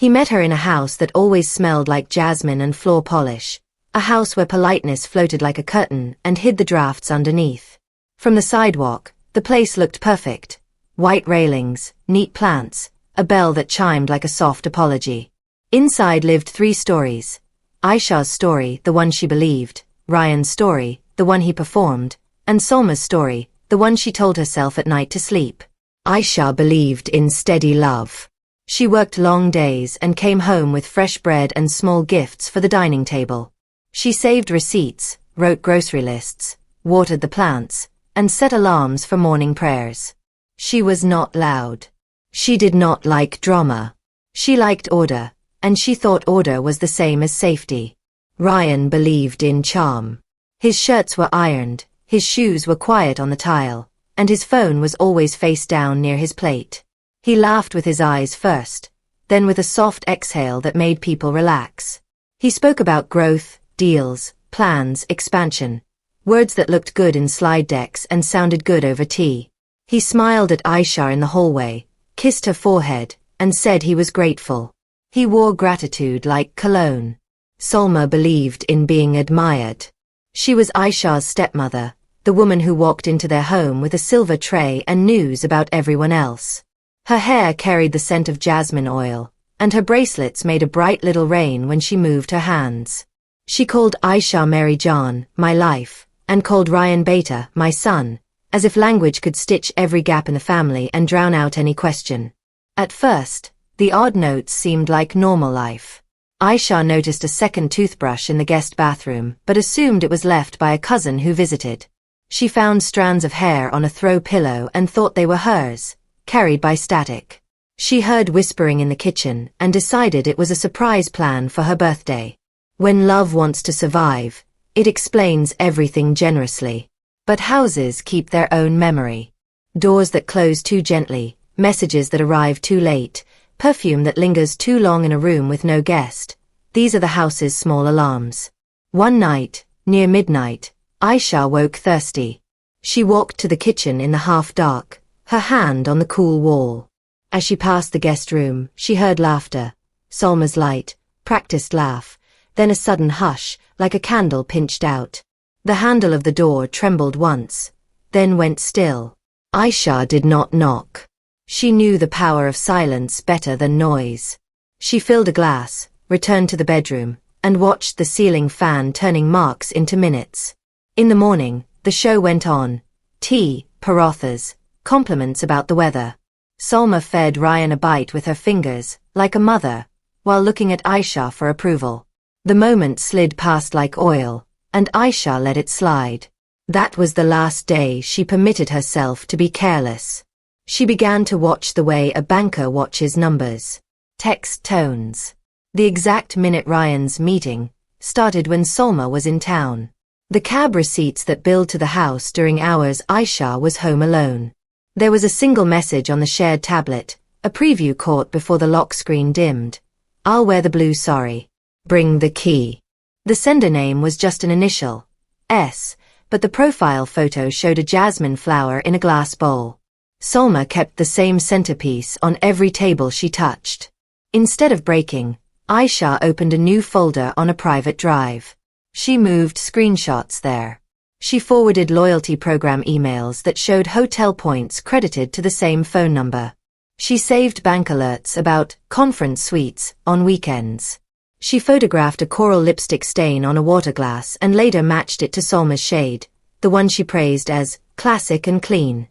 He met her in a house that always smelled like jasmine and floor polish, a house where politeness floated like a curtain and hid the drafts underneath. From the sidewalk, the place looked perfect. White railings, neat plants, a bell that chimed like a soft apology. Inside lived 3 stories. Aisha's story, the one she believed, Ryan's story, the one he performed, and Salma's story, the one she told herself at night to sleep. Aisha believed in steady love. She worked long days and came home with fresh bread and small gifts for the dining table. She saved receipts, wrote grocery lists, watered the plants, and set alarms for morning prayers. She was not loud. She did not like drama. She liked order, and she thought order was the same as safety. Ryan believed in charm. His shirts were ironed, his shoes were quiet on the tile, and his phone was always face down near his plate. He laughed with his eyes first, then with a soft exhale that made people relax. He spoke about growth, deals, plans, expansion, words that looked good in slide decks and sounded good over tea. He smiled at Aisha in the hallway, kissed her forehead, and said he was grateful. He wore gratitude like cologne. Salma believed in being admired. She was Aisha's stepmother, the woman who walked into their home with a silver tray and news about everyone else. Her hair carried the scent of jasmine oil, and her bracelets made a bright little rain when she moved her hands. She called Aisha Mary John, my life, and called Ryan Beta, my son, as if language could stitch every gap in the family and drown out any question. At first, the odd notes seemed like normal life. Aisha noticed a second toothbrush in the guest bathroom, but assumed it was left by a cousin who visited. She found strands of hair on a throw pillow and thought they were hers, carried by static. She heard whispering in the kitchen and decided it was a surprise plan for her birthday. When love wants to survive, it explains everything generously. But houses keep their own memory. Doors that close too gently, messages that arrive too late, perfume that lingers too long in a room with no guest. These are the house's small alarms. One night, near midnight, Aisha woke thirsty. She walked to the kitchen in the half-dark, her hand on the cool wall. As she passed the guest room, she heard laughter, Salma's light, practiced laugh, then a sudden hush, like a candle pinched out. The handle of the door trembled once, then went still. Aisha did not knock. She knew the power of silence better than noise. She filled a glass, returned to the bedroom, and watched the ceiling fan turning marks into minutes. In the morning, the show went on. Tea, parathas, compliments about the weather. Salma fed Ryan a bite with her fingers, like a mother, while looking at Aisha for approval. The moment slid past like oil, and Aisha let it slide. That was the last day she permitted herself to be careless. She began to watch the way a banker watches numbers. Text tones. The exact minute Ryan's meeting started when Salma was in town. The cab receipts that billed to the house during hours Aisha was home alone. There was a single message on the shared tablet, a preview caught before the lock screen dimmed. I'll wear the blue sorry. Bring the key. The sender name was just an initial, S, but the profile photo showed a jasmine flower in a glass bowl. Salma kept the same centerpiece on every table she touched. Instead of breaking, Aisha opened a new folder on a private drive. She moved screenshots there. She forwarded loyalty program emails that showed hotel points credited to the same phone number. She saved bank alerts about conference suites on weekends. She photographed a coral lipstick stain on a water glass and later matched it to Salma's shade, the one she praised as classic and clean.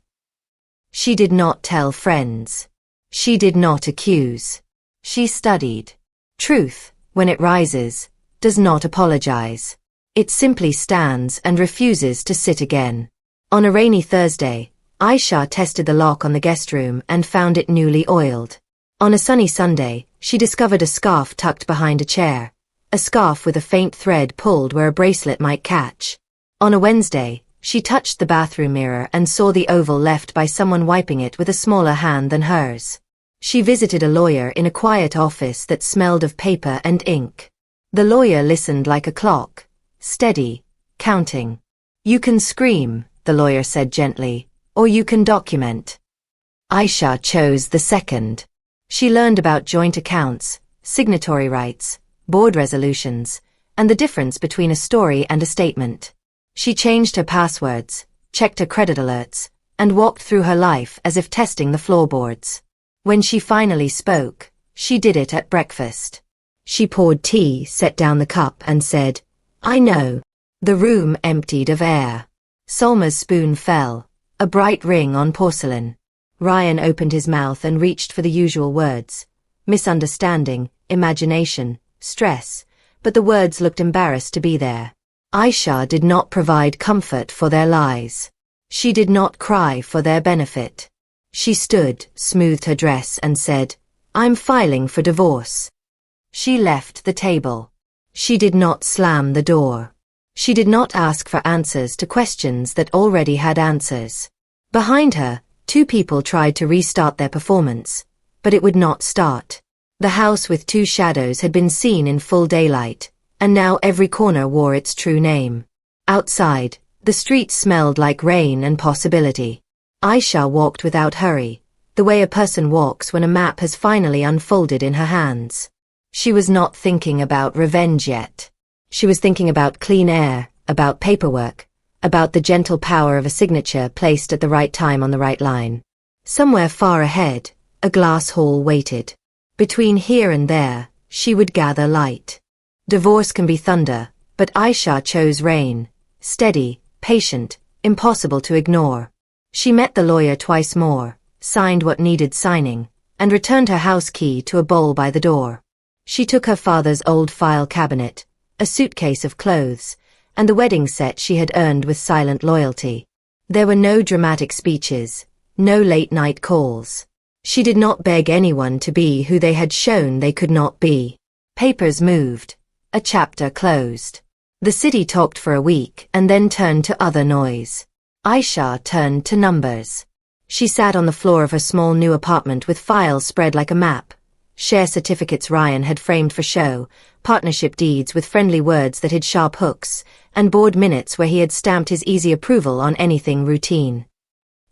She did not tell friends. She did not accuse. She studied. Truth, when it rises, does not apologize. It simply stands and refuses to sit again. On a rainy Thursday, Aisha tested the lock on the guest room and found it newly oiled. On a sunny Sunday, she discovered a scarf tucked behind a chair, a scarf with a faint thread pulled where a bracelet might catch. On a Wednesday, she touched the bathroom mirror and saw the oval left by someone wiping it with a smaller hand than hers. She visited a lawyer in a quiet office that smelled of paper and ink. The lawyer listened like a clock, steady, counting. You can scream, the lawyer said gently, or you can document. Aisha chose the second. She learned about joint accounts, signatory rights, board resolutions, and the difference between a story and a statement. She changed her passwords, checked her credit alerts, and walked through her life as if testing the floorboards. When she finally spoke, she did it at breakfast. She poured tea, set down the cup, and said, "I know." The room emptied of air. Solma's spoon fell, a bright ring on porcelain. Ryan opened his mouth and reached for the usual words. Misunderstanding, imagination, stress, but the words looked embarrassed to be there. Aisha did not provide comfort for their lies. She did not cry for their benefit. She stood, smoothed her dress, and said, "I'm filing for divorce." She left the table. She did not slam the door. She did not ask for answers to questions that already had answers. Behind her, two people tried to restart their performance, but it would not start. The house with two shadows had been seen in full daylight, and now every corner wore its true name. Outside, the street smelled like rain and possibility. Aisha walked without hurry, the way a person walks when a map has finally unfolded in her hands. She was not thinking about revenge yet. She was thinking about clean air, about paperwork, about the gentle power of a signature placed at the right time on the right line. Somewhere far ahead, a glass hall waited. Between here and there, she would gather light. Divorce can be thunder, but Aisha chose rain, steady, patient, impossible to ignore. She met the lawyer twice more, signed what needed signing, and returned her house key to a bowl by the door. She took her father's old file cabinet, a suitcase of clothes, and the wedding set she had earned with silent loyalty. There were no dramatic speeches, no late-night calls. She did not beg anyone to be who they had shown they could not be. Papers moved. A chapter closed. The city talked for a week and then turned to other noise. Aisha turned to numbers. She sat on the floor of her small new apartment with files spread like a map. Share certificates Ryan had framed for show, partnership deeds with friendly words that hid sharp hooks, and board minutes where he had stamped his easy approval on anything routine.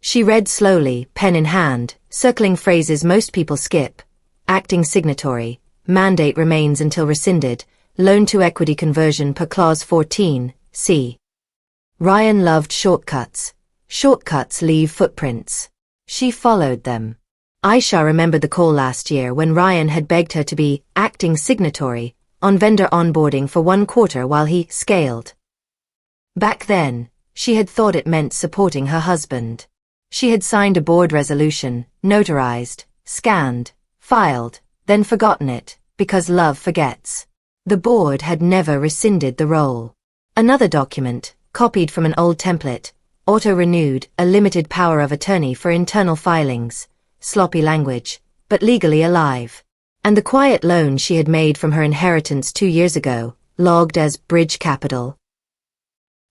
She read slowly, pen in hand, circling phrases most people skip. Acting signatory, mandate remains until rescinded, loan to equity conversion per clause 14, c. Ryan loved shortcuts. Shortcuts leave footprints. She followed them. Aisha remembered the call last year when Ryan had begged her to be acting signatory on vendor onboarding for 1 quarter while he scaled. Back then, she had thought it meant supporting her husband. She had signed a board resolution, notarized, scanned, filed, then forgotten it, because love forgets. The board had never rescinded the role. Another document, copied from an old template, auto-renewed, a limited power of attorney for internal filings, sloppy language, but legally alive. And the quiet loan she had made from her inheritance 2 years ago, logged as bridge capital.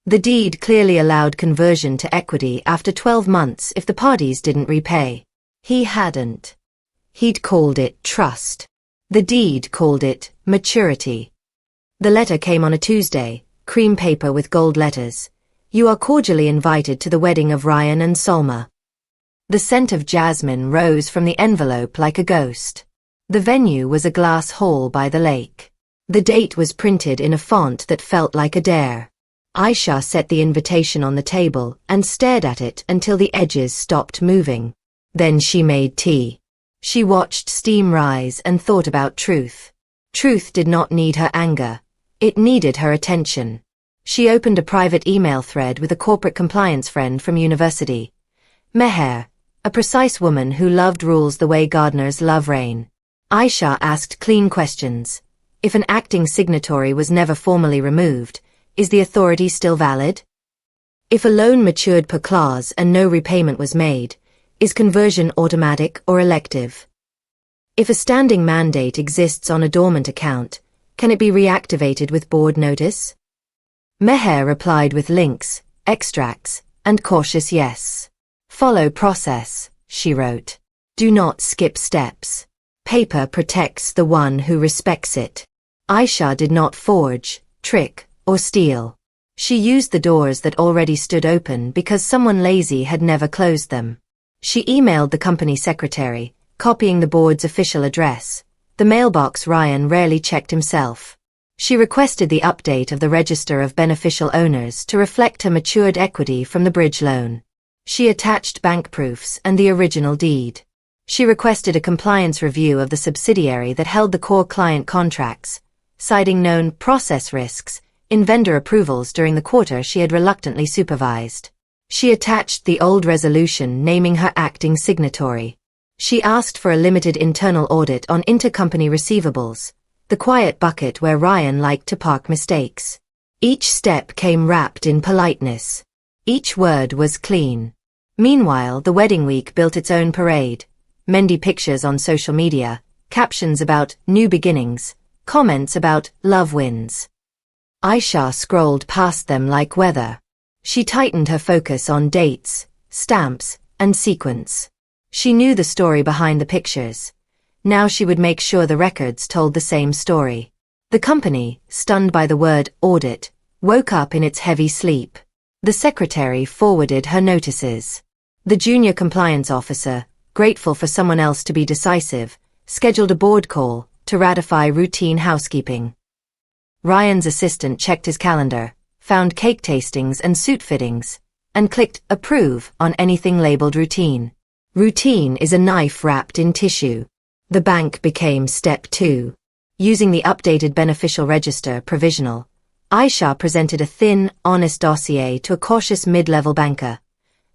The deed clearly allowed conversion to equity after 12 months if the parties didn't repay. He hadn't. He'd called it trust. The deed called it maturity. The letter came on a Tuesday, cream paper with gold letters. "You are cordially invited to the wedding of Ryan and Solma." The scent of jasmine rose from the envelope like a ghost. The venue was a glass hall by the lake. The date was printed in a font that felt like a dare. Aisha set the invitation on the table and stared at it until the edges stopped moving. Then she made tea. She watched steam rise and thought about truth. Truth did not need her anger. It needed her attention. She opened a private email thread with a corporate compliance friend from university. Meher, a precise woman who loved rules the way gardeners love rain. Aisha asked clean questions. If an acting signatory was never formally removed, is the authority still valid? If a loan matured per clause and no repayment was made, is conversion automatic or elective? If a standing mandate exists on a dormant account, can it be reactivated with board notice? Meher replied with links, extracts, and cautious yes. Follow process, she wrote. Do not skip steps. Paper protects the one who respects it. Aisha did not forge, trick, or steal. She used the doors that already stood open because someone lazy had never closed them. She emailed the company secretary, copying the board's official address, the mailbox Ryan rarely checked himself. She requested the update of the register of beneficial owners to reflect her matured equity from the bridge loan. She attached bank proofs and the original deed. She requested a compliance review of the subsidiary that held the core client contracts, citing known process risks in vendor approvals during the quarter she had reluctantly supervised. She attached the old resolution naming her acting signatory. She asked for a limited internal audit on intercompany receivables, the quiet bucket where Ryan liked to park mistakes. Each step came wrapped in politeness. Each word was clean. Meanwhile, the wedding week built its own parade. Mendy pictures on social media, captions about new beginnings, comments about love wins. Aisha scrolled past them like weather. She tightened her focus on dates, stamps, and sequence. She knew the story behind the pictures. Now she would make sure the records told the same story. The company, stunned by the word audit, woke up in its heavy sleep. The secretary forwarded her notices. The junior compliance officer, grateful for someone else to be decisive, scheduled a board call to ratify routine housekeeping. Ryan's assistant checked his calendar, found cake tastings and suit fittings, and clicked approve on anything labeled routine. Routine is a knife wrapped in tissue. The bank became step 2. Using the updated beneficial register provisional, Aisha presented a thin, honest dossier to a cautious mid-level banker.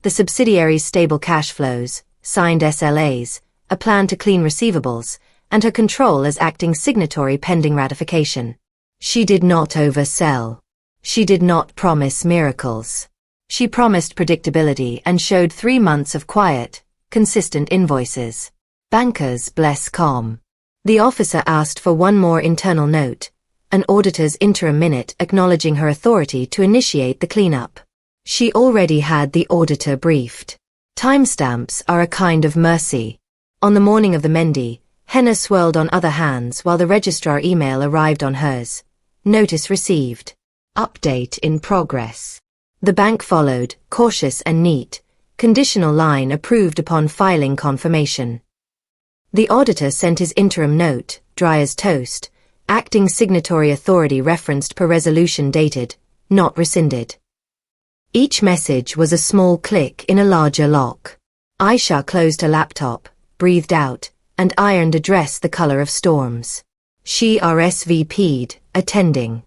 The subsidiary's stable cash flows, signed SLAs, a plan to clean receivables, and her control as acting signatory pending ratification. She did not oversell. She did not promise miracles. She promised predictability and showed 3 months of quiet, consistent invoices. Bankers bless calm. The officer asked for one more internal note, an auditor's interim minute acknowledging her authority to initiate the cleanup. She already had the auditor briefed. Timestamps are a kind of mercy. On the morning of the Mendy, henna swirled on other hands while the registrar email arrived on hers. Notice received. Update in progress. The bank followed, cautious and neat, conditional line approved upon filing confirmation. The auditor sent his interim note, dry as toast, acting signatory authority referenced per resolution dated, not rescinded. Each message was a small click in a larger lock. Aisha closed her laptop, breathed out, and ironed a dress the color of storms. She RSVP'd, attending.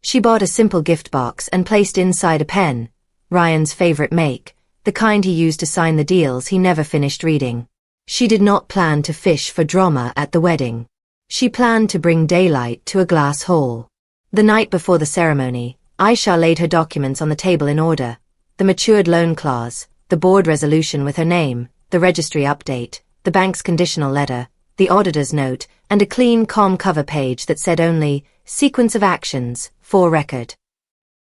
She bought a simple gift box and placed inside a pen, Ryan's favorite make, the kind he used to sign the deals he never finished reading. She did not plan to fish for drama at the wedding. She planned to bring daylight to a glass hall. The night before the ceremony, Aisha laid her documents on the table in order, the matured loan clause, the board resolution with her name, the registry update, the bank's conditional letter, the auditor's note, and a clean, calm cover page that said only, sequence of actions, for record.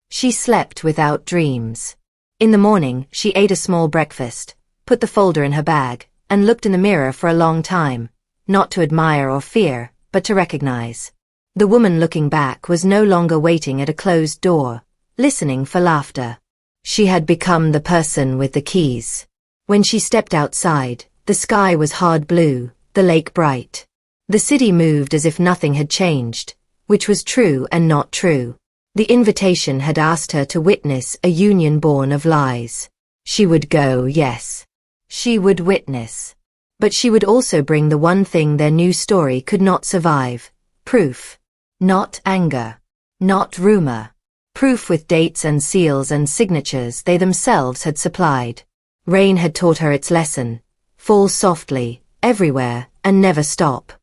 She slept without dreams. In the morning, she ate a small breakfast, put the folder in her bag, and looked in the mirror for a long time, not to admire or fear, but to recognize. The woman looking back was no longer waiting at a closed door, listening for laughter. She had become the person with the keys. When she stepped outside, the sky was hard blue, the lake bright. The city moved as if nothing had changed, which was true and not true. The invitation had asked her to witness a union born of lies. She would go, yes. She would witness. But she would also bring the one thing their new story could not survive, proof. Not anger. Not rumor. Proof with dates and seals and signatures they themselves had supplied. Rain had taught her its lesson. Fall softly, everywhere, and never stop.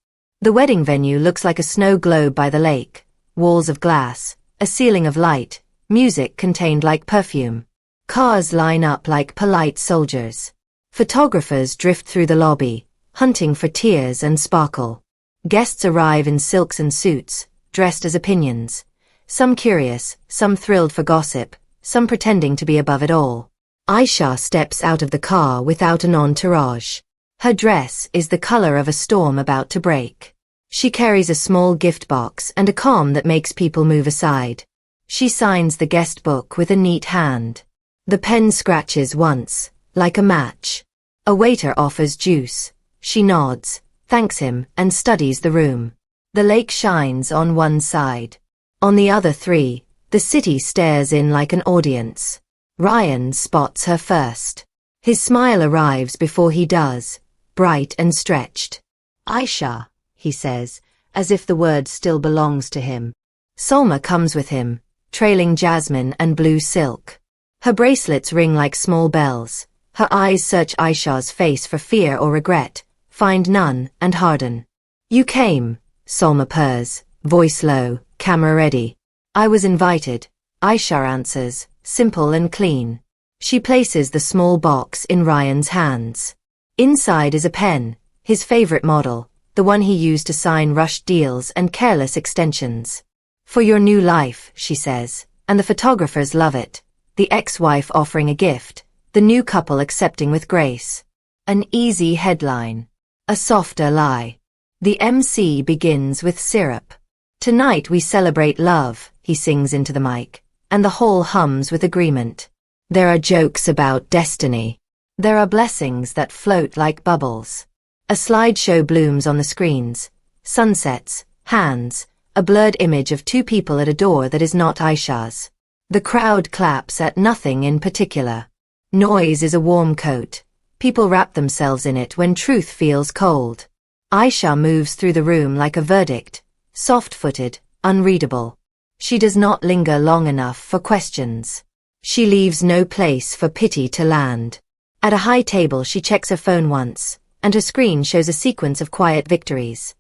The wedding venue looks like a snow globe by the lake, walls of glass, a ceiling of light, music contained like perfume. Cars line up like polite soldiers. Photographers drift through the lobby, hunting for tears and sparkle. Guests arrive in silks and suits, dressed as opinions. Some curious, some thrilled for gossip, some pretending to be above it all. Aisha steps out of the car without an entourage. Her dress is the color of a storm about to break. She carries a small gift box and a calm that makes people move aside. She signs the guest book with a neat hand. The pen scratches once, like a match. A waiter offers juice. She nods, thanks him, and studies the room. The lake shines on one side. On the other three, the city stares in like an audience. Ryan spots her first. His smile arrives before he does, bright and stretched. Aisha, he says, as if the word still belongs to him. Salma comes with him, trailing jasmine and blue silk. Her bracelets ring like small bells. Her eyes search Aisha's face for fear or regret, find none, and harden. You came, Salma purrs, voice low, camera ready. I was invited, Aisha answers, simple and clean. She places the small box in Ryan's hands. Inside is a pen, his favorite model, the one he used to sign rushed deals and careless extensions. For your new life, she says, and the photographers love it. The ex-wife offering a gift, the new couple accepting with grace. An easy headline. A softer lie. The MC begins with syrup. Tonight we celebrate love, he sings into the mic, and the hall hums with agreement. There are jokes about destiny. There are blessings that float like bubbles. A slideshow blooms on the screens. Sunsets, hands, a blurred image of two people at a door that is not Aisha's. The crowd claps at nothing in particular. Noise is a warm coat. People wrap themselves in it when truth feels cold. Aisha moves through the room like a verdict, soft-footed, unreadable. She does not linger long enough for questions. She leaves no place for pity to land. At a high table she checks her phone once, and her screen shows a sequence of quiet victories.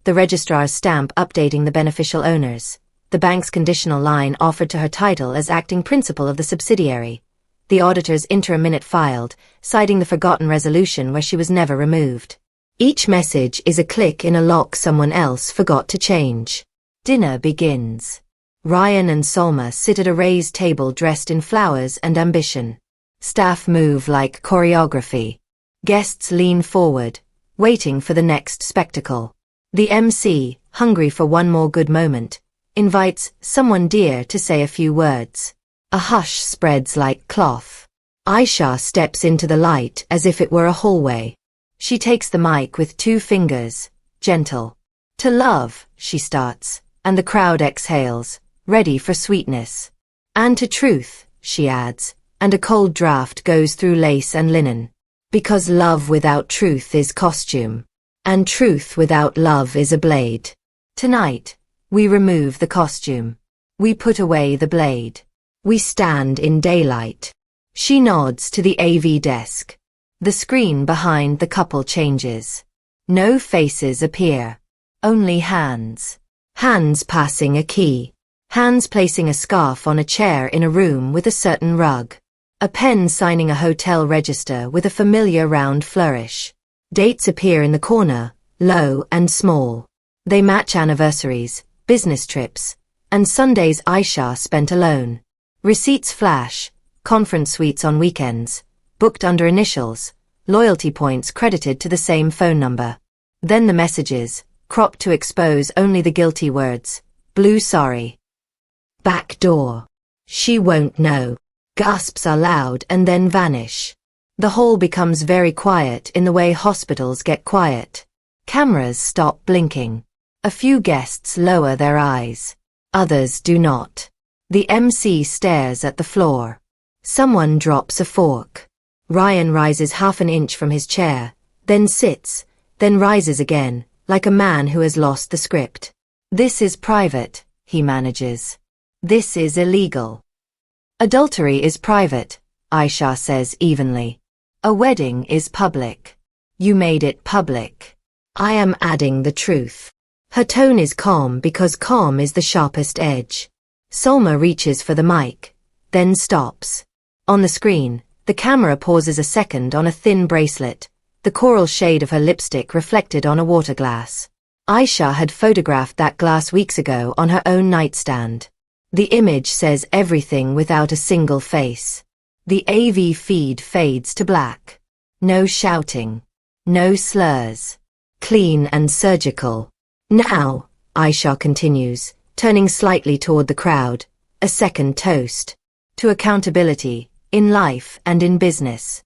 The registrar's stamp updating the beneficial owners. The bank's conditional line offered to her title as acting principal of the subsidiary. The auditor's interim minute filed, citing the forgotten resolution where she was never removed. Each message is a click in a lock someone else forgot to change. Dinner begins. Ryan and Salma sit at a raised table dressed in flowers and ambition. Staff move like choreography. Guests lean forward, waiting for the next spectacle. The MC, hungry for one more good moment, invites someone dear to say a few words. A hush spreads like cloth. Aisha steps into the light as if it were a hallway. She takes the mic with 2 fingers, gentle. To love, she starts, and the crowd exhales, ready for sweetness. And to truth, she adds, and a cold draft goes through lace and linen. Because love without truth is costume, and truth without love is a blade. Tonight, we remove the costume. We put away the blade. We stand in daylight. She nods to the AV desk. The screen behind the couple changes. No faces appear. Only hands. Hands passing a key. Hands placing a scarf on a chair in a room with a certain rug. A pen signing a hotel register with a familiar round flourish. Dates appear in the corner, low and small. They match anniversaries, business trips, and Sundays Aisha spent alone. Receipts flash, conference suites on weekends, booked under initials, loyalty points credited to the same phone number. Then the messages, cropped to expose only the guilty words. Blue sorry. Back door. She won't know. Gasps are loud and then vanish. The hall becomes very quiet in the way hospitals get quiet. Cameras stop blinking. A few guests lower their eyes. Others do not. The MC stares at the floor. Someone drops a fork. Ryan rises half an inch from his chair, then sits, then rises again, like a man who has lost the script. This is private, he manages. This is illegal. Adultery is private, Aisha says evenly. A wedding is public. You made it public. I am adding the truth. Her tone is calm because calm is the sharpest edge. Salma reaches for the mic, then stops. On the screen, the camera pauses a second on a thin bracelet, the coral shade of her lipstick reflected on a water glass. Aisha had photographed that glass weeks ago on her own nightstand. The image says everything without a single face. The AV feed fades to black. No shouting. No slurs. Clean and surgical. Now, Aisha continues, turning slightly toward the crowd, a second toast. To accountability, in life and in business.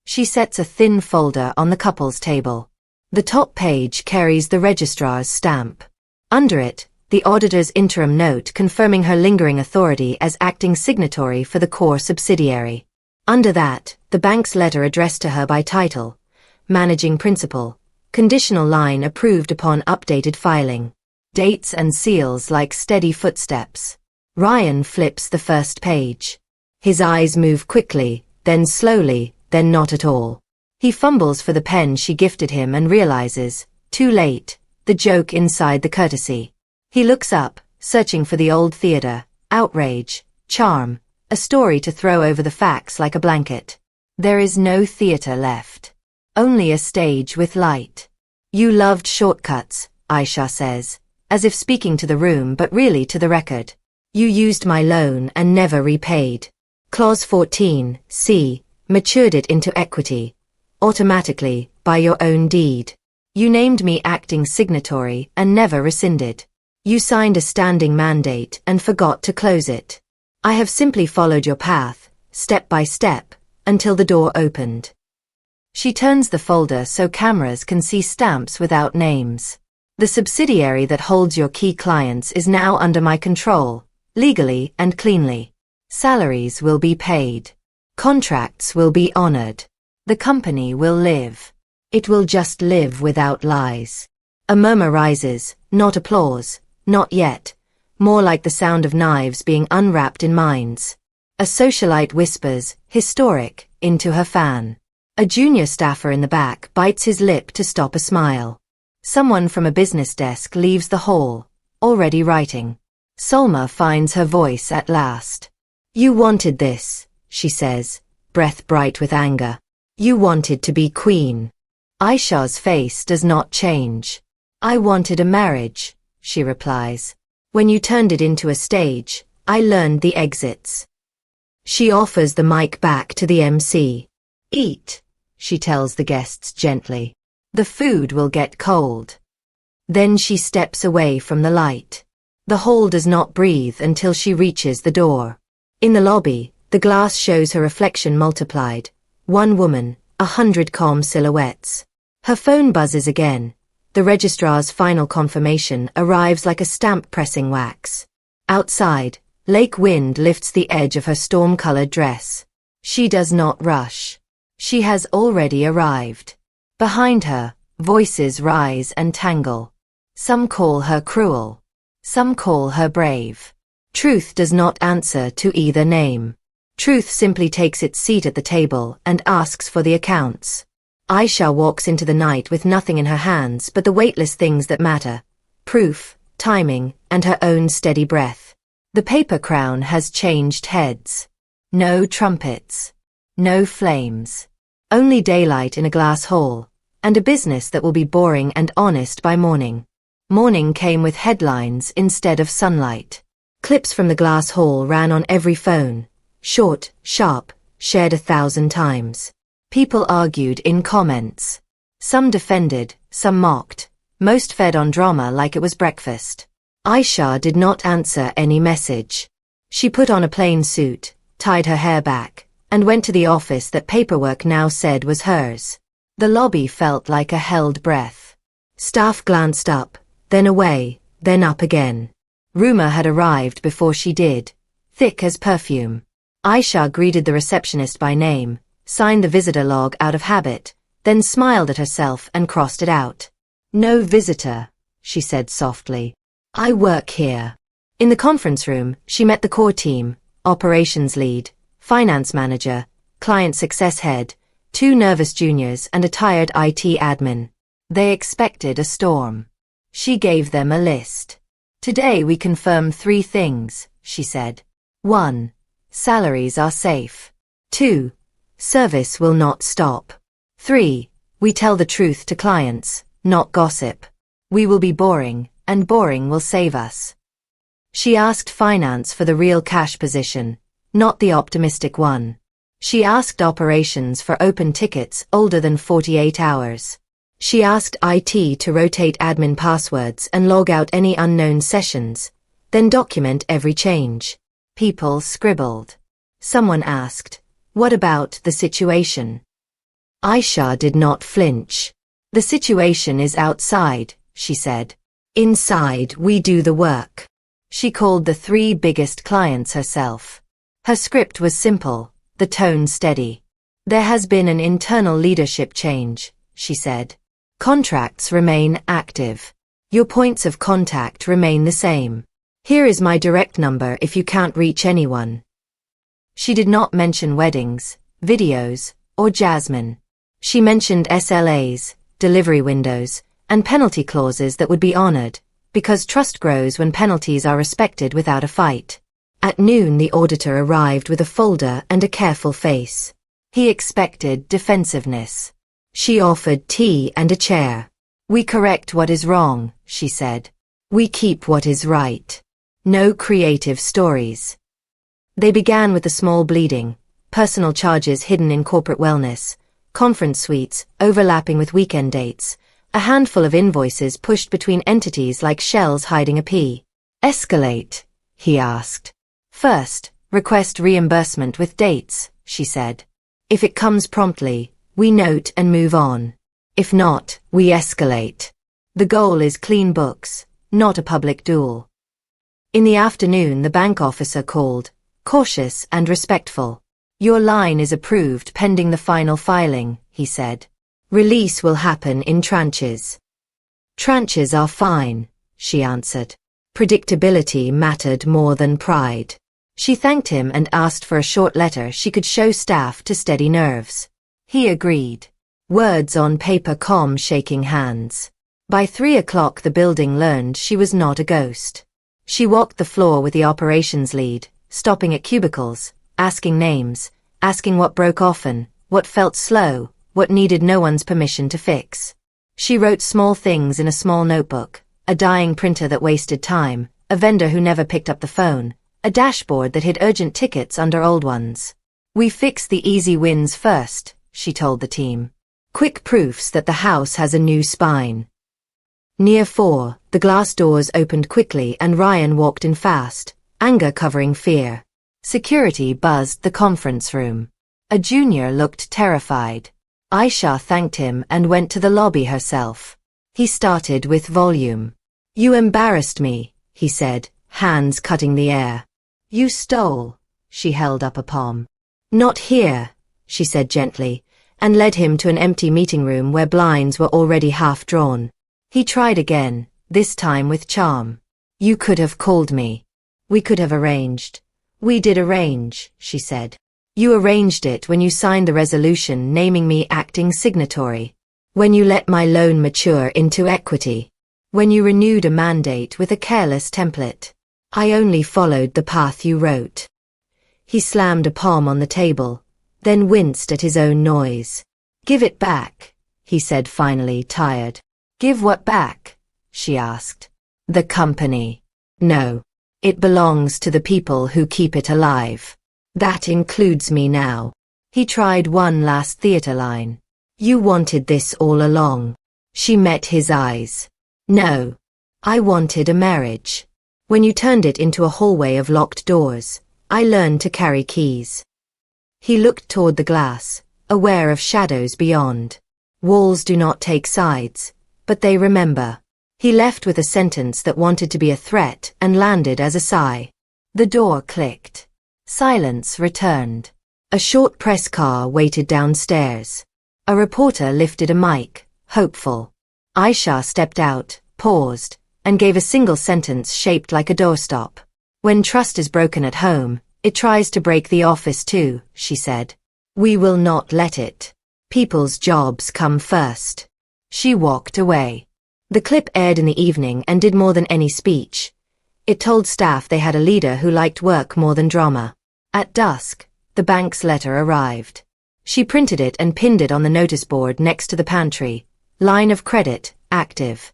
She sets a thin folder on the couple's table. The top page carries the registrar's stamp. Under it, the auditor's interim note confirming her lingering authority as acting signatory for the core subsidiary. Under that, the bank's letter addressed to her by title, Managing Principal, conditional line approved upon updated filing. Dates and seals like steady footsteps. Ryan flips the first page. His eyes move quickly, then slowly, then not at all. He fumbles for the pen she gifted him and realizes, too late, the joke inside the courtesy. He looks up, searching for the old theater, outrage, charm, a story to throw over the facts like a blanket. There is no theater left. Only a stage with light. You loved shortcuts, Aisha says, as if speaking to the room but really to the record. You used my loan and never repaid. Clause 14, C, matured it into equity, automatically, by your own deed. You named me acting signatory and never rescinded. You signed a standing mandate and forgot to close it. I have simply followed your path, step by step, until the door opened. She turns the folder so cameras can see stamps without names. The subsidiary that holds your key clients is now under my control, legally and cleanly. Salaries will be paid. Contracts will be honored. The company will live. It will just live without lies. A murmur rises, not applause, not yet, more like the sound of knives being unwrapped in minds. A socialite whispers, historic, into her fan. A junior staffer in the back bites his lip to stop a smile. Someone from a business desk leaves the hall, already writing. Solma finds her voice at last. You wanted this, she says, breath bright with anger. You wanted to be queen. Aisha's face does not change. I wanted a marriage, she replies. When you turned it into a stage, I learned the exits. She offers the mic back to the MC. Eat, she tells the guests gently. The food will get cold. Then she steps away from the light. The hall does not breathe until she reaches the door. In the lobby, the glass shows her reflection multiplied. One woman, 100 calm silhouettes. Her phone buzzes again. The registrar's final confirmation arrives like a stamp pressing wax. Outside, lake wind lifts the edge of her storm-colored dress. She does not rush. She has already arrived. Behind her, voices rise and tangle. Some call her cruel. Some call her brave. Truth does not answer to either name. Truth simply takes its seat at the table and asks for the accounts. Aisha walks into the night with nothing in her hands but the weightless things that matter. Proof, timing, and her own steady breath. The paper crown has changed heads. No trumpets. No flames. Only daylight in a glass hall, and a business that will be boring and honest by morning. Morning came with headlines instead of sunlight. Clips from the glass hall ran on every phone. Short, sharp, shared 1,000 times. People argued in comments. Some defended, some mocked. Most fed on drama like it was breakfast. Aisha did not answer any message. She put on a plain suit, tied her hair back, and went to the office that paperwork now said was hers. The lobby felt like a held breath. Staff glanced up, then away, then up again. Rumor had arrived before she did, thick as perfume. Aisha greeted the receptionist by name, signed the visitor log out of habit, then smiled at herself and crossed it out. No visitor, she said softly. I work here. In the conference room, she met the core team, operations lead, finance manager, client success head, 2 nervous juniors and a tired IT admin. They expected a storm. She gave them a list. Today we confirm 3 things, she said. 1. Salaries are safe. 2. Service will not stop. 3. We tell the truth to clients, not gossip. We will be boring, and boring will save us. She asked finance for the real cash position, not the optimistic one. She asked operations for open tickets older than 48 hours. She asked IT to rotate admin passwords and log out any unknown sessions, then document every change. People scribbled. Someone asked, what about the situation? Aisha did not flinch. The situation is outside, she said. Inside, we do the work. She called the 3 biggest clients herself. Her script was simple, the tone steady. There has been an internal leadership change, she said. Contracts remain active. Your points of contact remain the same. Here is my direct number if you can't reach anyone. She did not mention weddings, videos, or Jasmine. She mentioned SLAs, delivery windows, and penalty clauses that would be honored, because trust grows when penalties are respected without a fight. At noon the auditor arrived with a folder and a careful face. He expected defensiveness. She offered tea and a chair. We correct what is wrong, she said. We keep what is right. No creative stories. They began with the small bleeding, personal charges hidden in corporate wellness, conference suites overlapping with weekend dates, a handful of invoices pushed between entities like shells hiding a pea. Escalate, he asked. First, request reimbursement with dates, she said. If it comes promptly, we note and move on. If not, we escalate. The goal is clean books, not a public duel. In the afternoon the bank officer called, cautious and respectful. Your line is approved pending the final filing, he said. Release will happen in tranches. Tranches are fine, she answered. Predictability mattered more than pride. She thanked him and asked for a short letter she could show staff to steady nerves. He agreed. Words on paper calm shaking hands. By 3 o'clock the building learned she was not a ghost. She walked the floor with the operations lead, stopping at cubicles, asking names, asking what broke often, what felt slow, what needed no one's permission to fix. She wrote small things in a small notebook, a dying printer that wasted time, a vendor who never picked up the phone, a dashboard that hid urgent tickets under old ones. We fix the easy wins first, she told the team. Quick proofs that the house has a new spine. Near 4, the glass doors opened quickly and Ryan walked in fast, anger covering fear. Security buzzed the conference room. A junior looked terrified. Aisha thanked him and went to the lobby herself. He started with volume. You embarrassed me, he said, hands cutting the air. You stole. She held up a palm. Not here, she said gently, and led him to an empty meeting room where blinds were already half drawn. He tried again, this time with charm. You could have called me. We could have arranged. We did arrange, she said. You arranged it when you signed the resolution naming me acting signatory. When you let my loan mature into equity. When you renewed a mandate with a careless template. I only followed the path you wrote. He slammed a palm on the table, then winced at his own noise. Give it back, he said finally, tired. Give what back? She asked. The company. No. It belongs to the people who keep it alive. That includes me now. He tried one last theater line. You wanted this all along. She met his eyes. No. I wanted a marriage. When you turned it into a hallway of locked doors, I learned to carry keys. He looked toward the glass, aware of shadows beyond. Walls do not take sides, but they remember. He left with a sentence that wanted to be a threat and landed as a sigh. The door clicked. Silence returned. A short press car waited downstairs. A reporter lifted a mic, hopeful. Aisha stepped out, paused, and gave a single sentence shaped like a doorstop. When trust is broken at home, it tries to break the office too, she said. We will not let it. People's jobs come first. She walked away. The clip aired in the evening and did more than any speech. It told staff they had a leader who liked work more than drama. At dusk, the bank's letter arrived. She printed it and pinned it on the notice board next to the pantry. Line of credit, active.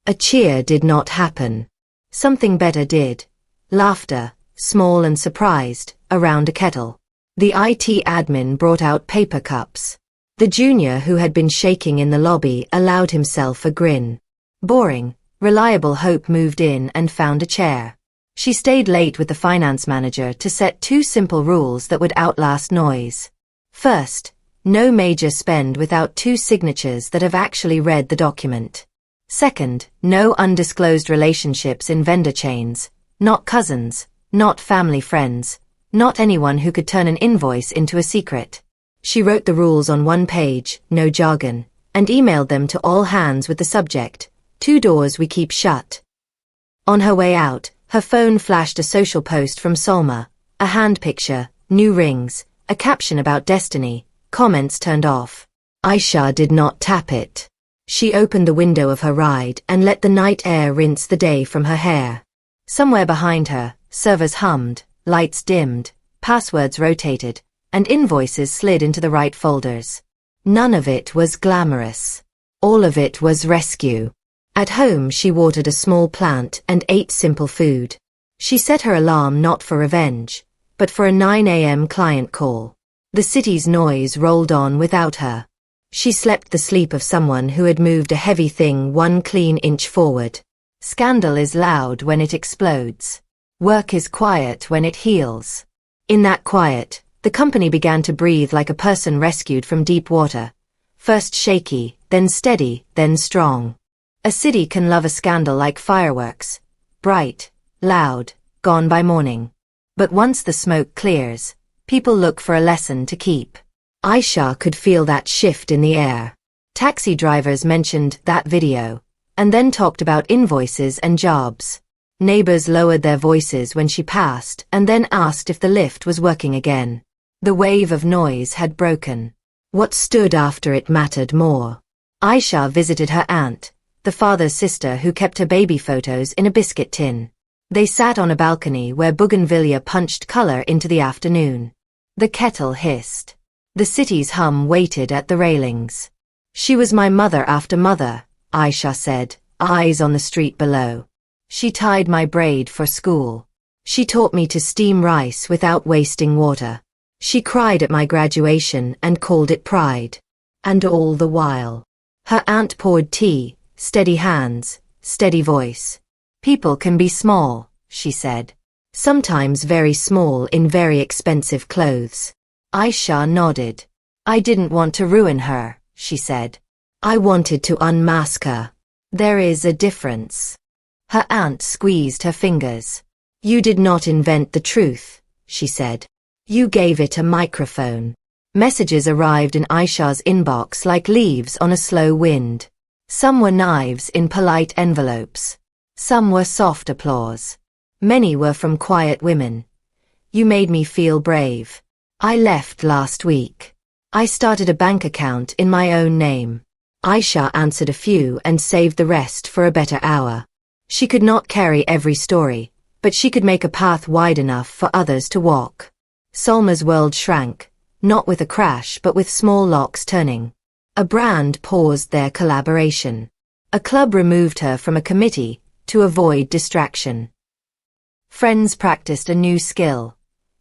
A cheer did not happen. Something better did. Laughter, small and surprised, around a kettle. The IT admin brought out paper cups. The junior who had been shaking in the lobby allowed himself a grin. Boring, reliable Hope moved in and found a chair. She stayed late with the finance manager to set 2 simple rules that would outlast noise. First, No major spend without 2 signatures that have actually read the document. Second, no undisclosed relationships in vendor chains, not cousins, not family friends, not anyone who could turn an invoice into a secret. She wrote the rules on 1 page, no jargon, and emailed them to all hands with the subject, 2 doors we keep shut. On her way out, her phone flashed a social post from Salma, a hand picture, new rings, a caption about destiny, comments turned off. Aisha did not tap it. She opened the window of her ride and let the night air rinse the day from her hair. Somewhere behind her, servers hummed, lights dimmed, passwords rotated, and invoices slid into the right folders. None of it was glamorous. All of it was rescue. At home she watered a small plant and ate simple food. She set her alarm not for revenge, but for a 9 a.m. client call. The city's noise rolled on without her. She slept the sleep of someone who had moved a heavy thing 1 clean inch forward. Scandal is loud when it explodes. Work is quiet when it heals. In that quiet, the company began to breathe like a person rescued from deep water. First shaky, then steady, then strong. A city can love a scandal like fireworks. Bright, loud, gone by morning. But once the smoke clears, people look for a lesson to keep. Aisha could feel that shift in the air. Taxi drivers mentioned that video, and then talked about invoices and jobs. Neighbors lowered their voices when she passed and then asked if the lift was working again. The wave of noise had broken. What stood after it mattered more. Aisha visited her aunt, the father's sister who kept her baby photos in a biscuit tin. They sat on a balcony where bougainvillea punched color into the afternoon. The kettle hissed. The city's hum waited at the railings. She was my mother after mother, Aisha said, eyes on the street below. She tied my braid for school. She taught me to steam rice without wasting water. She cried at my graduation and called it pride. And all the while, her aunt poured tea, steady hands, steady voice. People can be small, she said. Sometimes very small in very expensive clothes. Aisha nodded. I didn't want to ruin her, she said. I wanted to unmask her. There is a difference. Her aunt squeezed her fingers. You did not invent the truth, she said. You gave it a microphone. Messages arrived in Aisha's inbox like leaves on a slow wind. Some were knives in polite envelopes. Some were soft applause. Many were from quiet women. You made me feel brave. I left last week. I started a bank account in my own name. Aisha answered a few and saved the rest for a better hour. She could not carry every story, but she could make a path wide enough for others to walk. Salma's world shrank, not with a crash but with small locks turning. A brand paused their collaboration. A club removed her from a committee to avoid distraction. Friends practiced a new skill.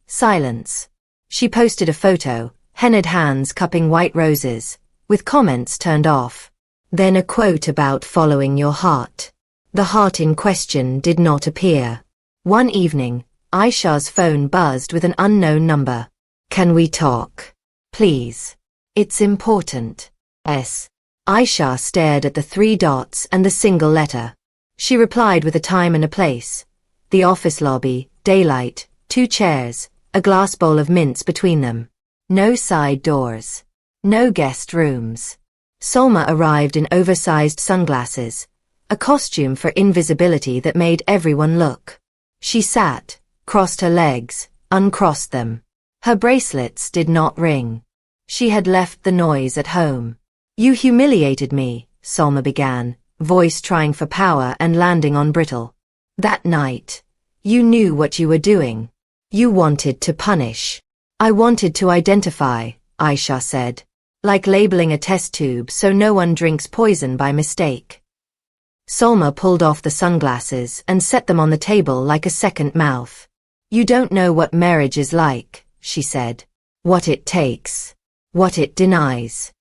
Silence. She posted a photo, hennaed hands cupping white roses, with comments turned off. Then a quote about following your heart. The heart in question did not appear. One evening, Aisha's phone buzzed with an unknown number. Can we talk? Please. It's important. S. Aisha stared at the 3 dots and the single letter. She replied with a time and a place. The office lobby, daylight, 2 chairs, a glass bowl of mints between them. No side doors. No guest rooms. Salma arrived in oversized sunglasses, a costume for invisibility that made everyone look. She sat, crossed her legs, uncrossed them. Her bracelets did not ring. She had left the noise at home. You humiliated me, Salma began, voice trying for power and landing on brittle. That night, you knew what you were doing. You wanted to punish. I wanted to identify, Aisha said, like labeling a test tube so no one drinks poison by mistake. Salma pulled off the sunglasses and set them on the table like a second mouth. You don't know what marriage is like, she said. What it takes. What it denies.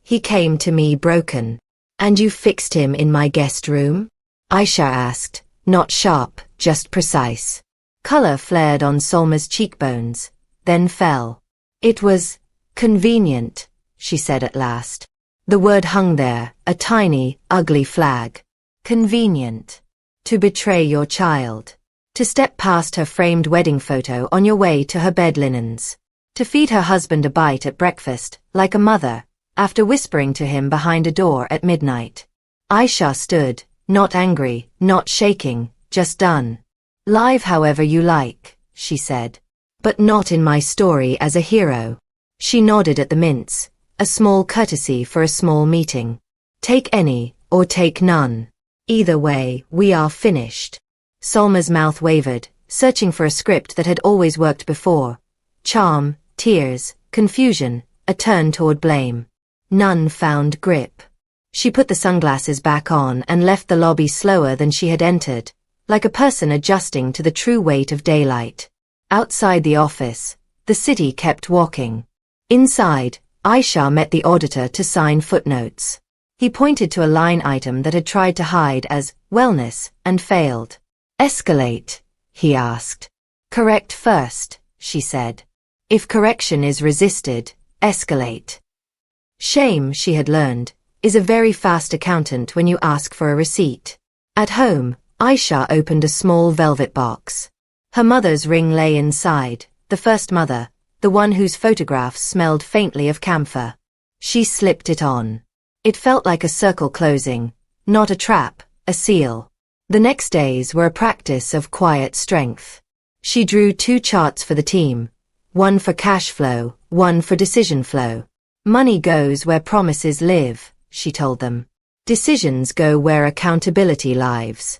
He came to me broken. And you fixed him in my guest room? Aisha asked, not sharp, just precise. Color flared on Salma's cheekbones, then fell. It was convenient, she said at last. The word hung there, a tiny, ugly flag. Convenient. To betray your child. To step past her framed wedding photo on your way to her bed linens. To feed her husband a bite at breakfast, like a mother, after whispering to him behind a door at midnight. Aisha stood, not angry, not shaking, just done. Live however you like, she said. But not in my story as a hero. She nodded at the mince, a small courtesy for a small meeting. Take any, or take none. Either way, we are finished. Salma's mouth wavered, searching for a script that had always worked before. Charm, tears, confusion, a turn toward blame. None found grip. She put the sunglasses back on and left the lobby slower than she had entered, like a person adjusting to the true weight of daylight. Outside the office, the city kept walking. Inside, Aisha met the auditor to sign footnotes. He pointed to a line item that had tried to hide as wellness and failed. Escalate, he asked. Correct first, she said. If correction is resisted, escalate. Shame, she had learned, is a very fast accountant when you ask for a receipt. At home, Aisha opened a small velvet box. Her mother's ring lay inside, the first mother, the one whose photographs smelled faintly of camphor. She slipped it on. It felt like a circle closing, not a trap, a seal. The next days were a practice of quiet strength. She drew 2 charts for the team, one for cash flow, one for decision flow. Money goes where promises live, she told them. Decisions go where accountability lives.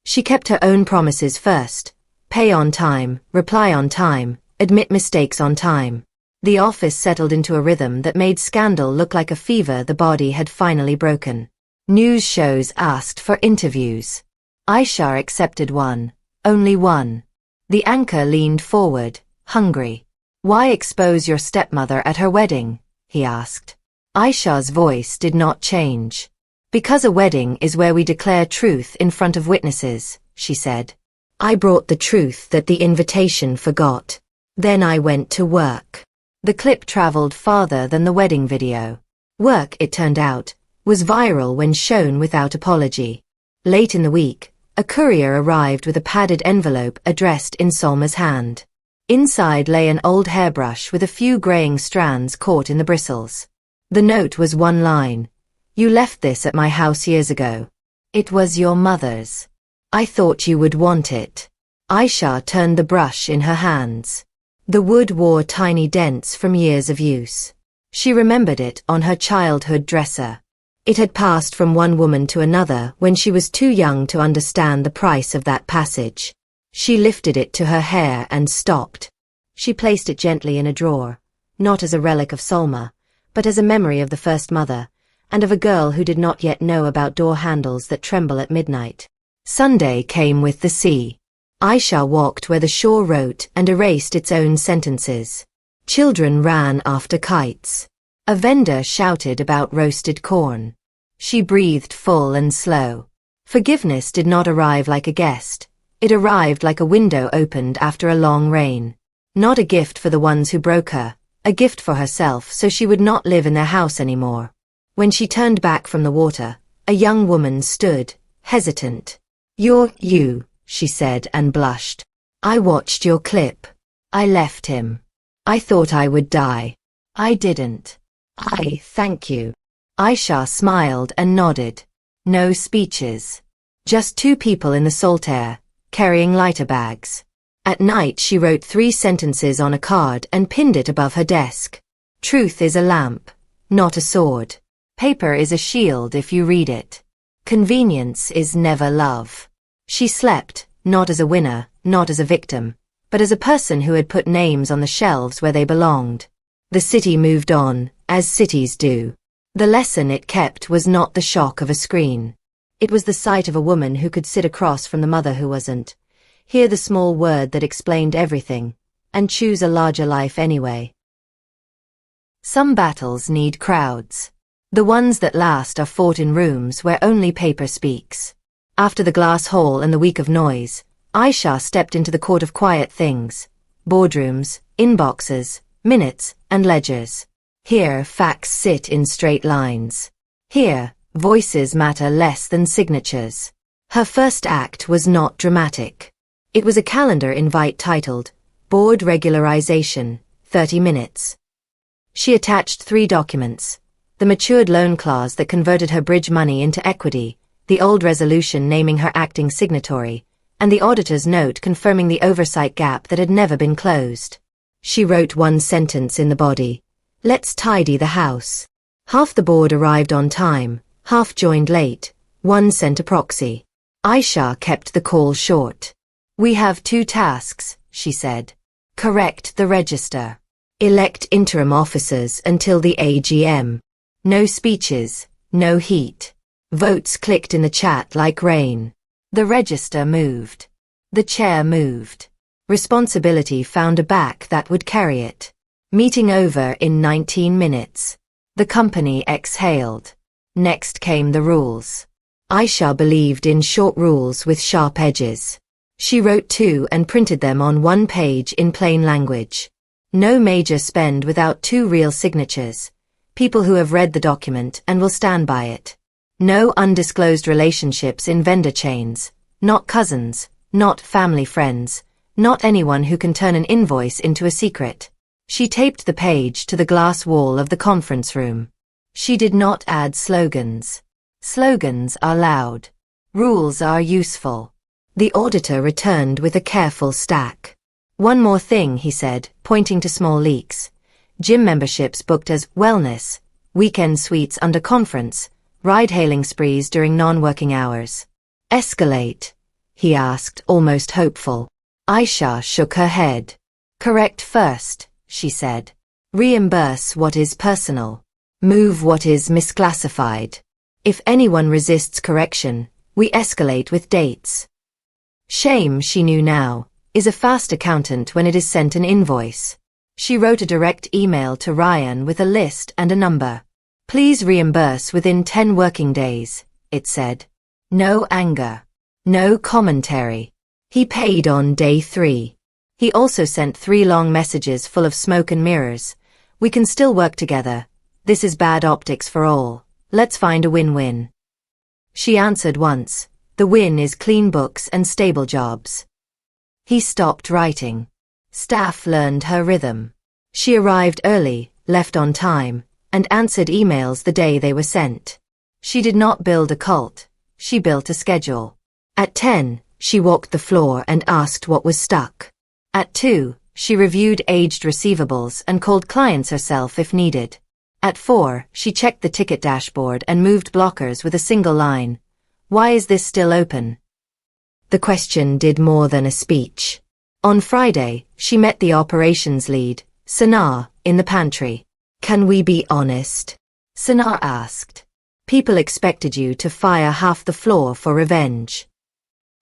She kept her own promises first. Pay on time, reply on time, admit mistakes on time. The office settled into a rhythm that made scandal look like a fever the body had finally broken. News shows asked for interviews. Aisha accepted one, only one. The anchor leaned forward, hungry. Why expose your stepmother at her wedding? He asked. Aisha's voice did not change. Because a wedding is where we declare truth in front of witnesses, she said. I brought the truth that the invitation forgot. Then I went to work. The clip traveled farther than the wedding video. Work, it turned out, was viral when shown without apology. Late in the week, a courier arrived with a padded envelope addressed in Salma's hand. Inside lay an old hairbrush with a few graying strands caught in the bristles. The note was one line. You left this at my house years ago. It was your mother's. I thought you would want it. Aisha turned the brush in her hands. The wood wore tiny dents from years of use. She remembered it on her childhood dresser. It had passed from one woman to another when she was too young to understand the price of that passage. She lifted it to her hair and stopped. She placed it gently in a drawer, not as a relic of Salma, but as a memory of the first mother, and of a girl who did not yet know about door handles that tremble at midnight. Sunday came with the sea. Aisha walked where the shore wrote and erased its own sentences. Children ran after kites. A vendor shouted about roasted corn. She breathed full and slow. Forgiveness did not arrive like a guest. It arrived like a window opened after a long rain. Not a gift for the ones who broke her, a gift for herself so she would not live in their house anymore. When she turned back from the water, a young woman stood, hesitant. You're you, she said and blushed. I watched your clip. I left him. I thought I would die. I didn't. Thank you. Aisha smiled and nodded. No speeches. Just 2 people in the salt air, carrying lighter bags. At night she wrote 3 sentences on a card and pinned it above her desk. Truth is a lamp, not a sword. Paper is a shield if you read it. Convenience is never love. She slept, not as a winner, not as a victim, but as a person who had put names on the shelves where they belonged. The city moved on, as cities do. The lesson it kept was not the shock of a screen. It was the sight of a woman who could sit across from the mother who wasn't, hear the small word that explained everything, and choose a larger life anyway. Some battles need crowds. The ones that last are fought in rooms where only paper speaks. After the glass hall and the week of noise, Aisha stepped into the court of quiet things. Boardrooms, inboxes, minutes, and ledgers. Here, facts sit in straight lines. Here, voices matter less than signatures. Her first act was not dramatic. It was a calendar invite titled, Board Regularization, 30 Minutes. She attached 3 documents: the matured loan clause that converted her bridge money into equity, the old resolution naming her acting signatory, and the auditor's note confirming the oversight gap that had never been closed. She wrote one sentence in the body: "Let's tidy the house." Half the board arrived on time, half joined late, one sent a proxy. Aisha kept the call short. "We have 2 tasks," she said. "Correct the register. Elect interim officers until the AGM. No speeches, no heat." Votes clicked in the chat like rain. The register moved. The chair moved. Responsibility found a back that would carry it. Meeting over in 19 minutes. The company exhaled. Next came the rules. Aisha believed in short rules with sharp edges. She wrote 2 and printed them on 1 page in plain language. No major spend without 2 real signatures. People who have read the document and will stand by it. No undisclosed relationships in vendor chains. Not cousins, not family friends, not anyone who can turn an invoice into a secret. She taped the page to the glass wall of the conference room. She did not add slogans. Slogans are loud. Rules are useful. The auditor returned with a careful stack. "One more thing," he said, pointing to small leaks. "Gym memberships booked as wellness, weekend suites under conference, ride-hailing sprees during non-working hours. Escalate?" he asked, almost hopeful. Aisha shook her head. "Correct first," she said. "Reimburse what is personal. Move what is misclassified. If anyone resists correction, we escalate with dates." Shame, she knew now, is a fast accountant when it is sent an invoice. She wrote a direct email to Ryan with a list and a number. "Please reimburse within 10 working days," it said. No anger. No commentary. He paid on day 3. He also sent 3 long messages full of smoke and mirrors. "We can still work together. This is bad optics for all. Let's find a win-win." She answered once. The win is clean books and stable jobs. He stopped writing. Staff learned her rhythm. She arrived early, left on time, and answered emails the day they were sent. She did not build a cult. She built a schedule. At 10, she walked the floor and asked what was stuck. At 2, she reviewed aged receivables and called clients herself if needed. At 4, she checked the ticket dashboard and moved blockers with a single line. "Why is this still open?" The question did more than a speech. On Friday, she met the operations lead, Sana, in the pantry. "Can we be honest?" Sana asked. "People expected you to fire half the floor for revenge."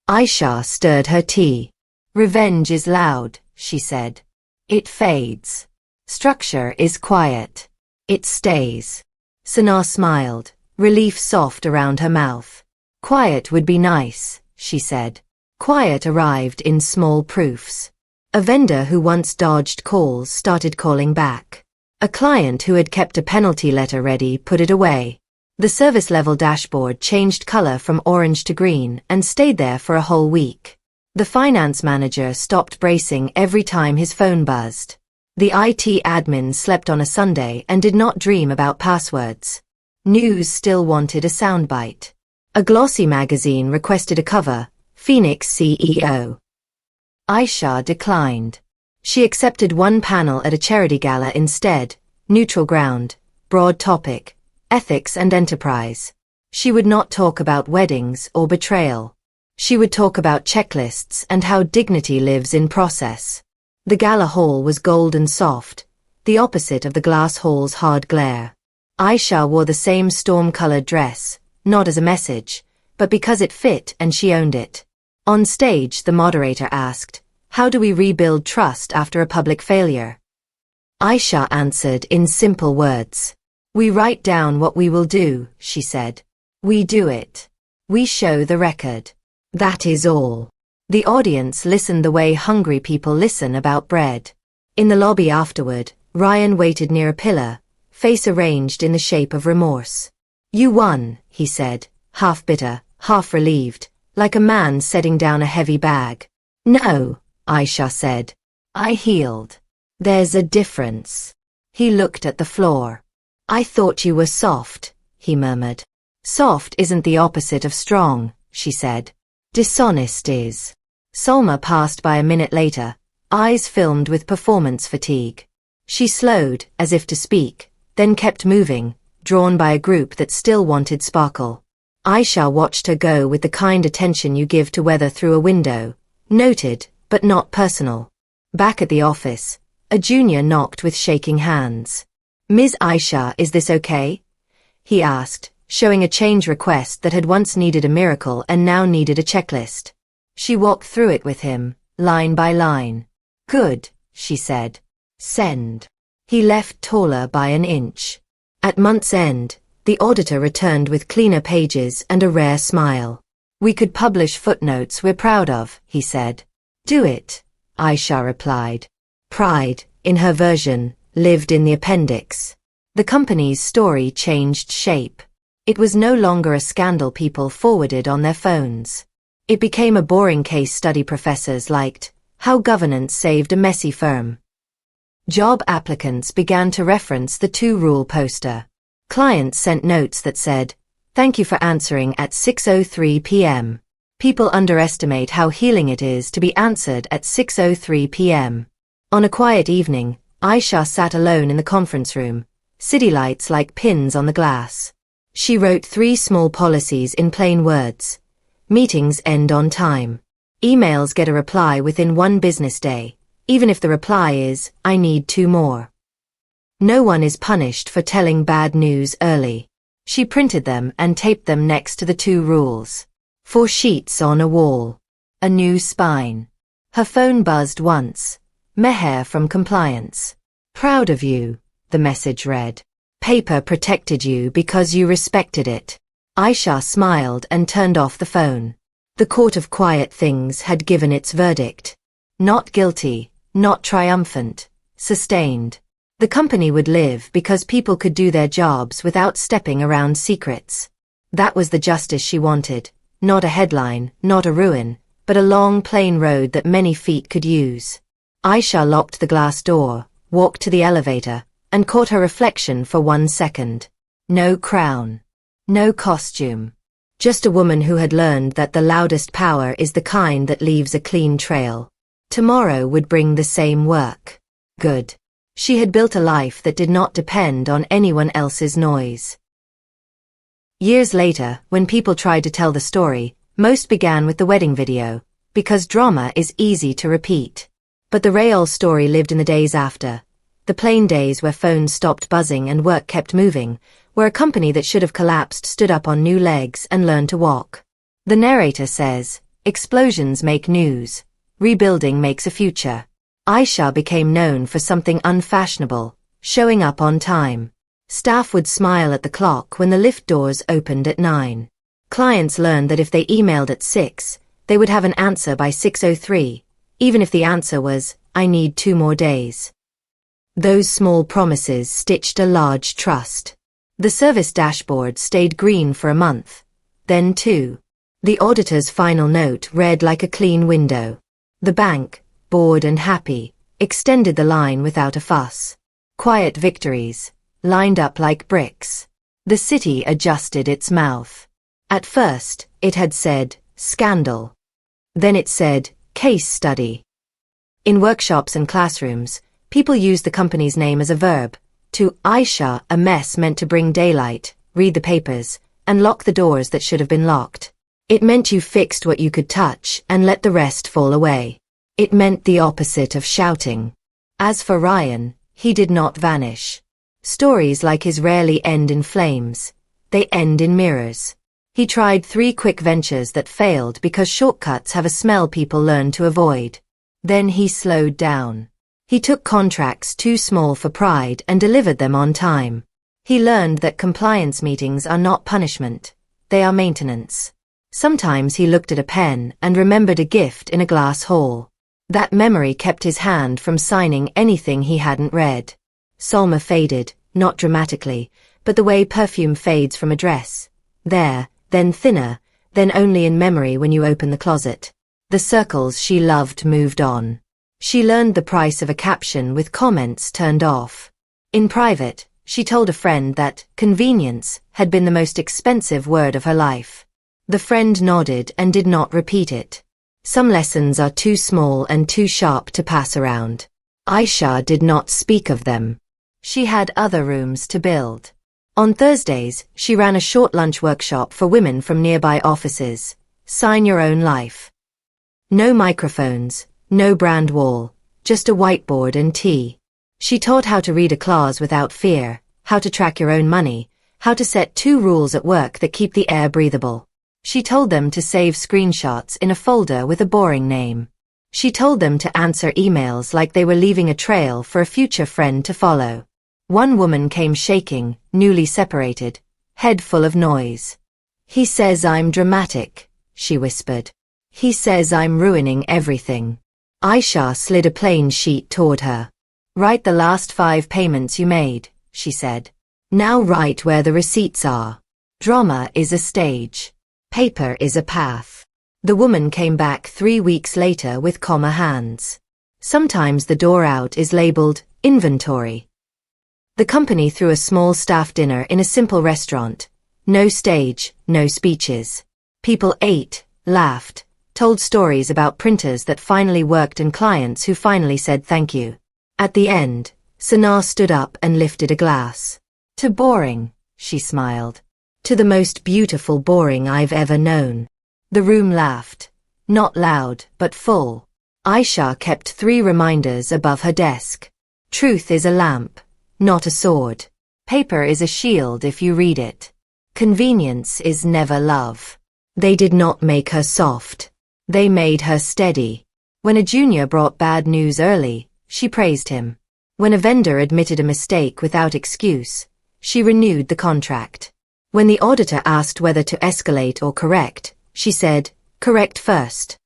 Aisha stirred her tea. "Revenge is loud," she said. "It fades. Structure is quiet. It stays." Sana smiled, relief soft around her mouth. "Quiet would be nice," she said. Quiet arrived in small proofs. A vendor who once dodged calls started calling back. A client who had kept a penalty letter ready put it away. The service level dashboard changed color from orange to green and stayed there for a whole week. The finance manager stopped bracing every time his phone buzzed. The IT admin slept on a Sunday and did not dream about passwords. News still wanted a soundbite. A glossy magazine requested a cover, Phoenix CEO. Aisha declined. She accepted one panel at a charity gala instead, neutral ground, broad topic, ethics and enterprise. She would not talk about weddings or betrayal. She would talk about checklists and how dignity lives in process. The gala hall was gold and soft, the opposite of the glass hall's hard glare. Aisha wore the same storm-colored dress, not as a message, but because it fit and she owned it. On stage, the moderator asked, "How do we rebuild trust after a public failure?" Aisha answered in simple words. "We write down what we will do," she said. "We do it. We show the record. That is all." The audience listened the way hungry people listen about bread. In the lobby afterward, Ryan waited near a pillar, face arranged in the shape of remorse. You won, he said, half bitter, half relieved, like a man setting down a heavy bag. No, Aisha said. I healed. There's a difference. He looked at the floor. I thought you were soft, he murmured. Soft isn't the opposite of strong, she said. Dishonest is. Salma passed by a minute later, eyes filmed with performance fatigue. She slowed, as if to speak, then kept moving, drawn by a group that still wanted sparkle. Aisha watched her go with the kind attention you give to weather through a window, noted, but not personal. Back at the office, a junior knocked with shaking hands. Ms. Aisha, is this okay? He asked, showing a change request that had once needed a miracle and now needed a checklist. She walked through it with him, line by line. Good, she said. Send. He left taller by an inch. At month's end, the auditor returned with cleaner pages and a rare smile. We could publish footnotes we're proud of, he said. Do it, Aisha replied. Pride, in her version, lived in the appendix. The company's story changed shape. It was no longer a scandal people forwarded on their phones. It became a boring case study professors liked, how governance saved a messy firm. Job applicants began to reference the two-rule poster. Clients sent notes that said, "Thank you for answering at 6:03 p.m. People underestimate how healing it is to be answered at 6:03 p.m. On a quiet evening, Aisha sat alone in the conference room, city lights like pins on the glass. She wrote 3 small policies in plain words. Meetings end on time. Emails get a reply within 1 business day, even if the reply is, I need 2 more. No one is punished for telling bad news early. She printed them and taped them next to the 2 rules. 4 sheets on a wall. A new spine. Her phone buzzed once. Meher from compliance. Proud of you, the message read. Paper protected you because you respected it. Aisha smiled and turned off the phone. The court of quiet things had given its verdict. Not guilty, not triumphant, sustained. The company would live because people could do their jobs without stepping around secrets. That was the justice she wanted. Not a headline, not a ruin, but a long plain road that many feet could use. Aisha locked the glass door, walked to the elevator, and caught her reflection for 1 second. No crown. No costume. Just a woman who had learned that the loudest power is the kind that leaves a clean trail. Tomorrow would bring the same work. Good. She had built a life that did not depend on anyone else's noise. Years later, when people tried to tell the story, most began with the wedding video, because drama is easy to repeat. But the real story lived in the days after. The plain days where phones stopped buzzing and work kept moving, where a company that should have collapsed stood up on new legs and learned to walk. The narrator says, explosions make news. Rebuilding makes a future. Aisha became known for something unfashionable, showing up on time. Staff would smile at the clock when the lift doors opened at 9. Clients learned that if they emailed at 6, they would have an answer by 6:03, even if the answer was, I need 2 more days. Those small promises stitched a large trust. The service dashboard stayed green for a month, then 2. The auditor's final note read like a clean window. The bank, bored and happy, extended the line without a fuss. Quiet victories, lined up like bricks. The city adjusted its mouth. At first, it had said, scandal. Then it said, case study. In workshops and classrooms, people used the company's name as a verb. To Aisha, a mess meant to bring daylight, read the papers, and lock the doors that should have been locked. It meant you fixed what you could touch and let the rest fall away. It meant the opposite of shouting. As for Ryan, he did not vanish. Stories like his rarely end in flames. They end in mirrors. He tried 3 quick ventures that failed because shortcuts have a smell people learn to avoid. Then he slowed down. He took contracts too small for pride and delivered them on time. He learned that compliance meetings are not punishment. They are maintenance. Sometimes he looked at a pen and remembered a gift in a glass hall. That memory kept his hand from signing anything he hadn't read. Salma faded, not dramatically, but the way perfume fades from a dress. There, then thinner, then only in memory when you open the closet. The circles she loved moved on. She learned the price of a caption with comments turned off. In private, she told a friend that convenience had been the most expensive word of her life. The friend nodded and did not repeat it. Some lessons are too small and too sharp to pass around. Aisha did not speak of them. She had other rooms to build. On Thursdays, she ran a short lunch workshop for women from nearby offices. Sign your own life. No microphones, no brand wall, just a whiteboard and tea. She taught how to read a clause without fear, how to track your own money, how to set 2 rules at work that keep the air breathable. She told them to save screenshots in a folder with a boring name. She told them to answer emails like they were leaving a trail for a future friend to follow. One woman came shaking, newly separated, head full of noise. "He says I'm dramatic," she whispered. "He says I'm ruining everything." Aisha slid a plain sheet toward her. "Write the last 5 payments you made," she said. "Now write where the receipts are. Drama is a stage. Paper is a path." The woman came back 3 weeks later with calmer hands. Sometimes the door out is labeled inventory. The company threw a small staff dinner in a simple restaurant. No stage, no speeches. People ate, laughed, told stories about printers that finally worked and clients who finally said thank you. At the end, Sana stood up and lifted a glass. "To boring," she smiled. "To the most beautiful boring I've ever known." The room laughed. Not loud, but full. Aisha kept 3 reminders above her desk. Truth is a lamp, not a sword. Paper is a shield if you read it. Convenience is never love. They did not make her soft. They made her steady. When a junior brought bad news early, she praised him. When a vendor admitted a mistake without excuse, she renewed the contract. When the auditor asked whether to escalate or correct, she said, "Correct first."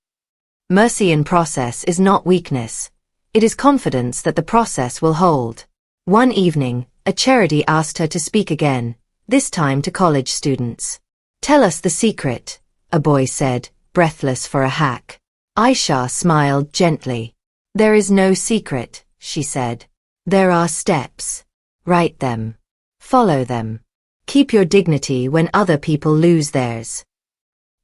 Mercy in process is not weakness. It is confidence that the process will hold. One evening, a charity asked her to speak again, this time to college students. "Tell us the secret," a boy said, breathless for a hack. Aisha smiled gently. "There is no secret," she said. "There are steps. Write them. Follow them. Keep your dignity when other people lose theirs."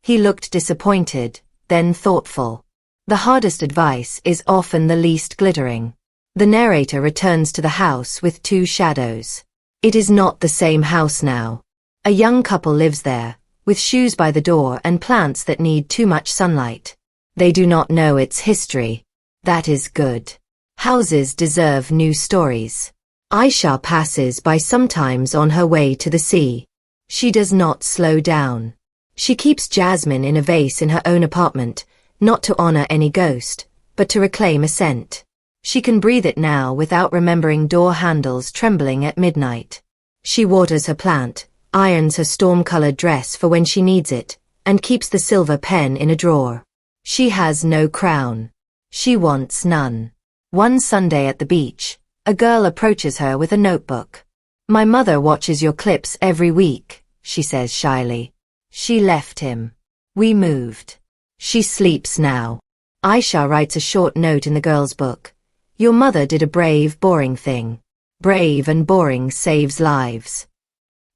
He looked disappointed, then thoughtful. The hardest advice is often the least glittering. The narrator returns to the house with 2 shadows. It is not the same house now. A young couple lives there, with shoes by the door and plants that need too much sunlight. They do not know its history. That is good. Houses deserve new stories. Aisha passes by sometimes on her way to the sea. She does not slow down. She keeps jasmine in a vase in her own apartment, not to honor any ghost, but to reclaim a scent. She can breathe it now without remembering door handles trembling at midnight. She waters her plant, irons her storm-colored dress for when she needs it, and keeps the silver pen in a drawer. She has no crown. She wants none. One Sunday at the beach, a girl approaches her with a notebook. "My mother watches your clips every week," she says shyly. "She left him. We moved. She sleeps now." Aisha writes a short note in the girl's book. "Your mother did a brave, boring thing. Brave and boring saves lives."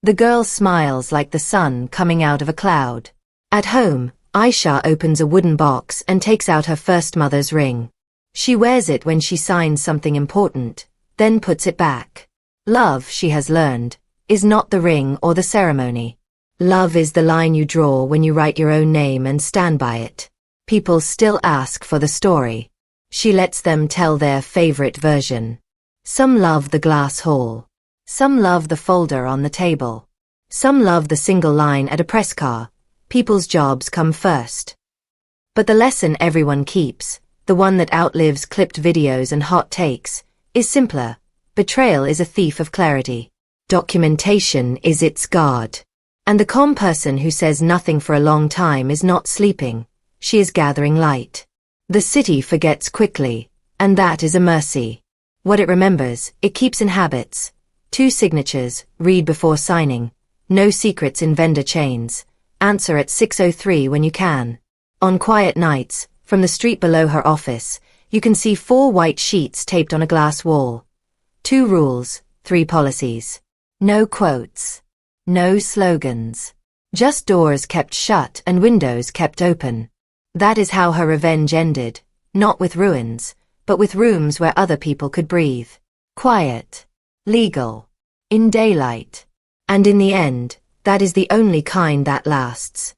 The girl smiles like the sun coming out of a cloud. At home, Aisha opens a wooden box and takes out her first mother's ring. She wears it when she signs something important, then puts it back. Love, she has learned, is not the ring or the ceremony. Love is the line you draw when you write your own name and stand by it. People still ask for the story. She lets them tell their favorite version. Some love the glass hall. Some love the folder on the table. Some love the single line at a press car. People's jobs come first. But the lesson everyone keeps, the one that outlives clipped videos and hot takes, is simpler. Betrayal is a thief of clarity. Documentation is its guard. And the calm person who says nothing for a long time is not sleeping. She is gathering light. The city forgets quickly, and that is a mercy. What it remembers, it keeps in habits. 2 signatures, read before signing. No secrets in vendor chains. Answer at 6:03 when you can. On quiet nights, from the street below her office, you can see 4 white sheets taped on a glass wall. 2 rules, 3 policies. No quotes. No slogans. Just doors kept shut and windows kept open. That is how her revenge ended, not with ruins, but with rooms where other people could breathe. Quiet. Legal. In daylight. And in the end, that is the only kind that lasts.